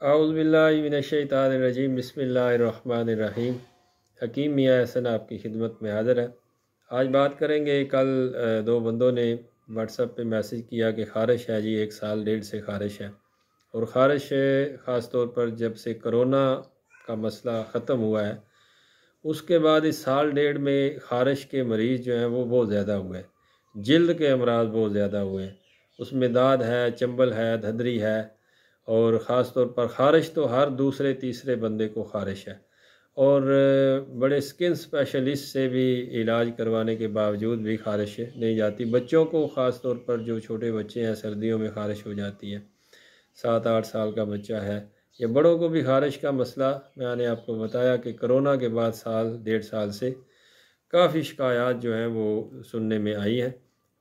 औज़ुबिल्लाहि मिनश्शैतानिर्रजीम बिस्मिल्लाहिर्रहमानिर्रहीम। हकीम मियाँ हसन आपकी खिदमत में हाज़िर है। आज बात करेंगे, कल दो बंदों ने व्हाट्सएप पे मैसेज किया कि ख़ारिश है जी, 1 साल डेढ़ से ख़ारिश है। और ख़ारिश ख़ास तौर पर जब से कोरोना का मसला ख़त्म हुआ है उसके बाद इस साल डेढ़ में ख़ारिश के मरीज़ जो हैं वो बहुत ज़्यादा हुए। जिल्द के अमराज बहुत ज़्यादा हुए, उसमें दाद है, चंबल है, धदरी है और ख़ास तौर पर ख़ारिश तो हर दूसरे तीसरे बंदे को ख़ारिश है। और बड़े स्किन स्पेशलिस्ट से भी इलाज करवाने के बावजूद भी ख़ारिश नहीं जाती। बच्चों को ख़ास तौर पर जो छोटे बच्चे हैं सर्दियों में ख़ारिश हो जाती है, 7-8 साल का बच्चा है या बड़ों को भी ख़ारिश का मसला मैंने आपको बताया कि कोरोना के बाद साल डेढ़ साल से काफ़ी शिकायत जो हैं वो सुनने में आई हैं।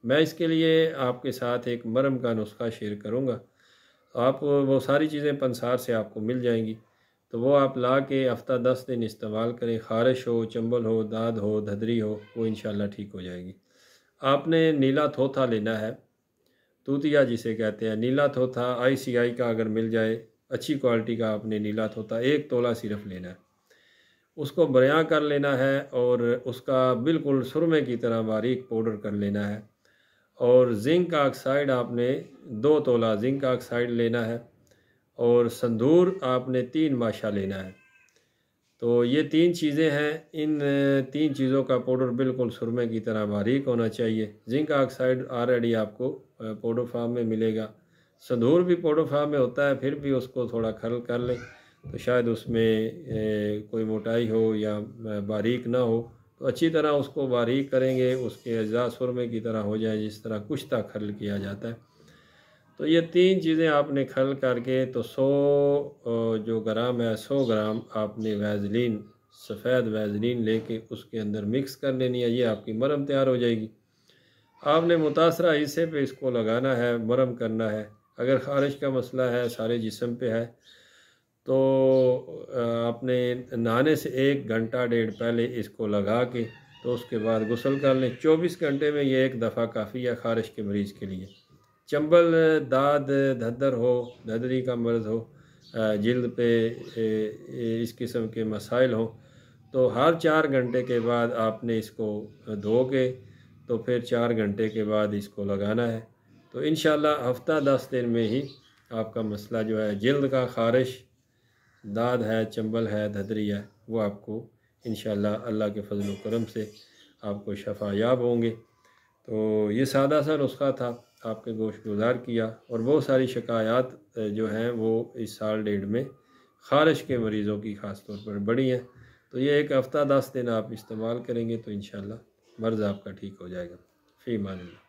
मैं इसके लिए आपके साथ एक मरहम का नुस्खा शेयर करूँगा। आप वो सारी चीज़ें पंसार से आपको मिल जाएंगी, तो वो आप ला के हफ़्ता 10 दिन इस्तेमाल करें। ख़ारिश हो, चंबल हो, दाद हो, धदरी हो, वो इंशाल्लाह ठीक हो जाएगी। आपने नीला थोथा लेना है, तूतिया जिसे कहते हैं। नीला थोथा ICI का अगर मिल जाए, अच्छी क्वालिटी का आपने नीला थोथा 1 तोला सिर्फ लेना है। उसको बयां कर लेना है और उसका बिल्कुल सुरमे की तरह बारीक पाउडर कर लेना है। और जिंक ऑक्साइड आपने 2 तोला जिंक ऑक्साइड लेना है और संदूर आपने 3 माशा लेना है। तो ये 3 चीज़ें हैं। इन 3 चीज़ों का पाउडर बिल्कुल सुरमे की तरह बारीक होना चाहिए। जिंक ऑक्साइड ऑलरेडी आपको पाउडर फार्म में मिलेगा। संदूर भी पाउडर फार्म में होता है, फिर भी उसको थोड़ा खरल कर लें तो शायद उसमें कोई मोटाई हो या बारीक ना हो, तो अच्छी तरह उसको बारीक करेंगे, उसके अज़ा सुरमे की तरह हो जाए, जिस तरह कुश्ता खरल किया जाता है। तो ये 3 चीज़ें आपने खरल करके तो 100 जो ग्राम है, 100 ग्राम आपने वैज़लीन, सफ़ेद वैज़लीन लेके उसके अंदर मिक्स कर लेनी है। ये आपकी मरहम तैयार हो जाएगी। आपने मुतासरा हिस्से पे इसको लगाना है, मरहम करना है। अगर ख़ारिश का मसला है, सारे जिस्म पे है, तो आपने नहाने से 1 घंटा डेढ़ पहले इसको लगा के तो उसके बाद गुस्ल कर लें। 24 घंटे में ये 1 दफ़ा काफ़ी है ख़ारिश के मरीज़ के लिए। चंबल, दाद, धदर हो, धदरी का मर्ज़ हो, जिल्द पे इस किस्म के मसाइल हो, तो हर 4 घंटे के बाद आपने इसको धो के तो फिर 4 घंटे के बाद इसको लगाना है। तो इंशाल्लाह हफ़्ता 10 दिन में ही आपका मसला जो है जिल्द का, ख़ारिश, दाद है, चंबल है, धदरी है, वो आपको इंशाल्लाह अल्लाह के फजल व करम से आपको शफ़ायाब होंगे। तो ये सादा सा नुस्खा था, आपके गोश गुज़ार किया। और बहुत सारी शिकायत जो हैं वो इस साल डेढ़ में ख़ारिश के मरीज़ों की ख़ास तौर पर बढ़ी हैं। तो ये एक हफ़्ता 10 दिन आप इस्तेमाल करेंगे तो इंशाल्लाह मर्ज़ आपका ठीक हो जाएगा। फ़ी अमान अल्लाह।